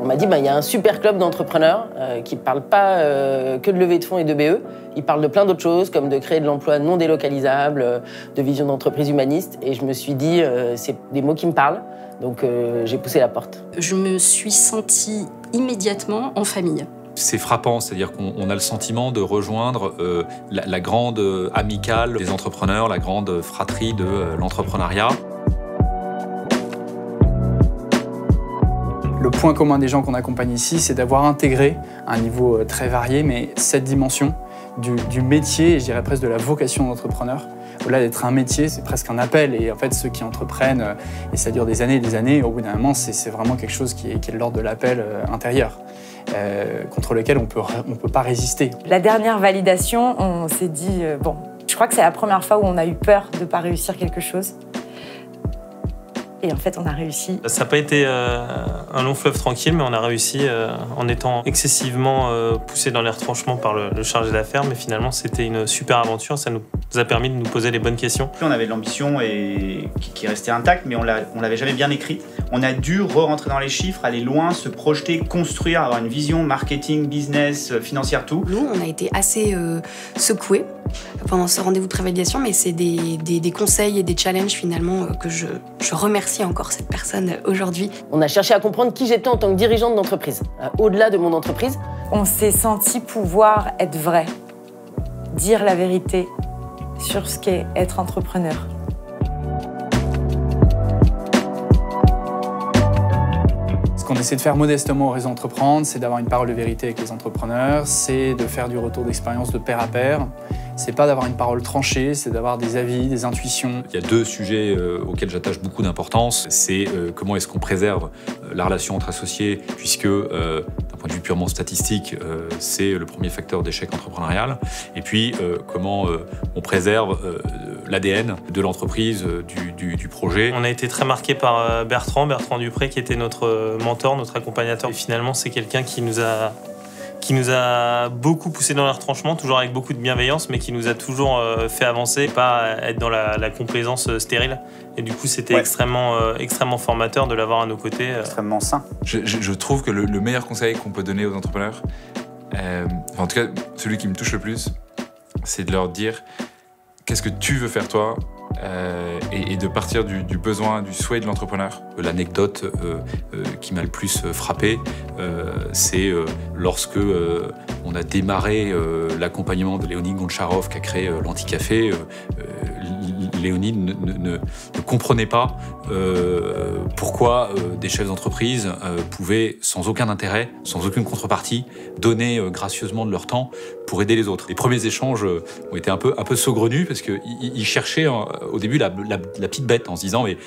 m'a dit, il y a un super club d'entrepreneurs qui ne parle pas que de levée de fonds et de BE. Il parle de plein d'autres choses, comme de créer de l'emploi non délocalisable, de vision d'entreprise humaniste. Et je me suis dit, c'est des mots qui me parlent. Donc j'ai poussé la porte. Je me suis sentie immédiatement en famille. C'est frappant, c'est-à-dire qu'on a le sentiment de rejoindre la grande amicale des entrepreneurs, la grande fratrie de l'entrepreneuriat. Le point commun des gens qu'on accompagne ici, c'est d'avoir intégré à un niveau très varié, mais cette dimension du métier, et je dirais presque de la vocation d'entrepreneur. Au-delà d'être un métier, c'est presque un appel. Et en fait, ceux qui entreprennent, et ça dure des années et des années, au bout d'un moment, c'est vraiment quelque chose qui est de l'ordre de l'appel intérieur. Contre lequel on peut pas résister. La dernière validation, on s'est dit, bon, je crois que c'est la première fois où on a eu peur de ne pas réussir quelque chose. Et en fait, on a réussi. Ça n'a pas été un long fleuve tranquille, mais on a réussi en étant excessivement poussé dans les retranchements par le chargé d'affaires. Mais finalement, c'était une super aventure. Ça nous a permis de nous poser les bonnes questions. On avait de l'ambition qui restait intacte, mais on l'avait jamais bien écrite. On a dû re-rentrer dans les chiffres, aller loin, se projeter, construire, avoir une vision marketing, business, financière, tout. Nous, on a été assez secoués pendant ce rendez-vous de prévalidation, mais c'est des conseils et des challenges finalement que je remercie encore cette personne aujourd'hui. On a cherché à comprendre qui j'étais en tant que dirigeante d'entreprise, au-delà de mon entreprise. On s'est senti pouvoir être vrai, dire la vérité sur ce qu'est être entrepreneur. Ce qu'on essaie de faire modestement au réseau Entreprendre, c'est d'avoir une parole de vérité avec les entrepreneurs, c'est de faire du retour d'expérience de pair à pair. C'est pas d'avoir une parole tranchée, c'est d'avoir des avis, des intuitions. Il y a deux sujets auxquels j'attache beaucoup d'importance. C'est comment est-ce qu'on préserve la relation entre associés, puisque d'un point de vue purement statistique, c'est le premier facteur d'échec entrepreneurial. Et puis comment on préserve l'ADN de l'entreprise, du projet. On a été très marqué par Bertrand Dupré, qui était notre mentor, notre accompagnateur. Et finalement, c'est quelqu'un qui nous a beaucoup poussé dans les retranchements, toujours avec beaucoup de bienveillance, mais qui nous a toujours fait avancer, pas être dans la complaisance stérile. Et du coup, c'était extrêmement formateur de l'avoir à nos côtés. Extrêmement sain. Je trouve que le meilleur conseil qu'on peut donner aux entrepreneurs, en tout cas celui qui me touche le plus, c'est de leur dire qu'est-ce que tu veux faire toi, et de partir du besoin, du souhait de l'entrepreneur. L'anecdote qui m'a le plus frappé, c'est lorsque on a démarré l'accompagnement de Léonide Goncharov qui a créé l'Anticafé. Léonide ne comprenait pas pourquoi des chefs d'entreprise pouvaient, sans aucun intérêt, sans aucune contrepartie, donner gracieusement de leur temps pour aider les autres. Les premiers échanges ont été un peu saugrenus parce qu'ils cherchaient au début la petite bête en se disant mais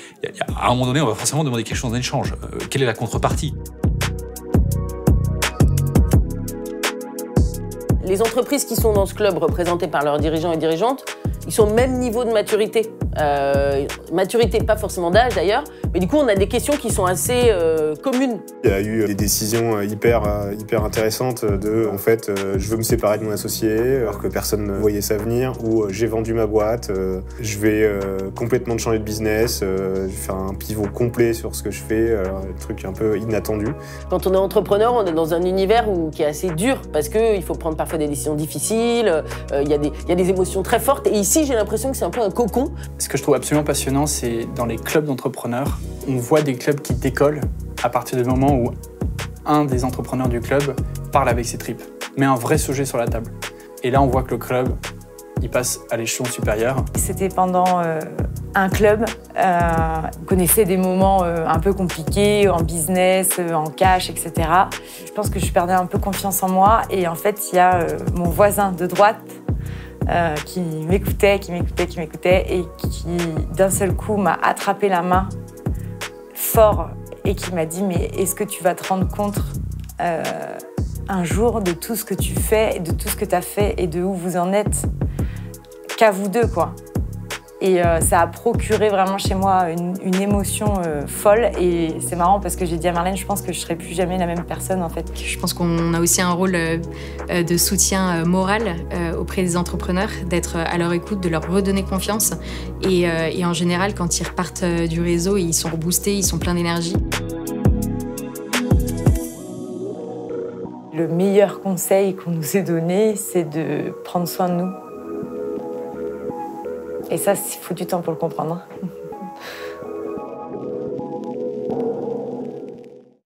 à un moment donné on va forcément demander quelque chose en échange. Quelle est la contrepartie ? Les entreprises qui sont dans ce club représentées par leurs dirigeants et dirigeantes, ils sont au même niveau de maturité. Maturité, pas forcément d'âge d'ailleurs, mais du coup on a des questions qui sont assez communes. Il y a eu des décisions hyper intéressantes de, en fait, je veux me séparer de mon associé alors que personne ne voyait ça venir, ou j'ai vendu ma boîte, je vais complètement changer de business, je vais faire un pivot complet sur ce que je fais, un truc un peu inattendu. Quand on est entrepreneur, on est dans un univers qui est assez dur parce qu'il faut prendre parfois des décisions difficiles, il y a des émotions très fortes, et ici j'ai l'impression que c'est un peu un cocon. Ce que je trouve absolument passionnant, c'est dans les clubs d'entrepreneurs, on voit des clubs qui décollent à partir du moment où un des entrepreneurs du club parle avec ses tripes, met un vrai sujet sur la table. Et là, on voit que le club, il passe à l'échelon supérieur. C'était pendant un club, on connaissait des moments un peu compliqués en business, en cash, etc. Je pense que je perdais un peu confiance en moi, et en fait, il y a mon voisin de droite qui m'écoutait, et qui d'un seul coup m'a attrapé la main fort et qui m'a dit « Mais est-ce que tu vas te rendre compte un jour de tout ce que tu fais, de tout ce que tu as fait et de où vous en êtes qu'à vous deux, quoi ». Et ça a procuré vraiment chez moi une émotion folle. Et c'est marrant parce que j'ai dit à Marlène, je pense que je ne serai plus jamais la même personne en fait. Je pense qu'on a aussi un rôle de soutien moral auprès des entrepreneurs, d'être à leur écoute, de leur redonner confiance. Et en général, quand ils repartent du réseau, ils sont reboostés, ils sont pleins d'énergie. Le meilleur conseil qu'on nous ait donné, c'est de prendre soin de nous. Et ça, il faut du temps pour le comprendre.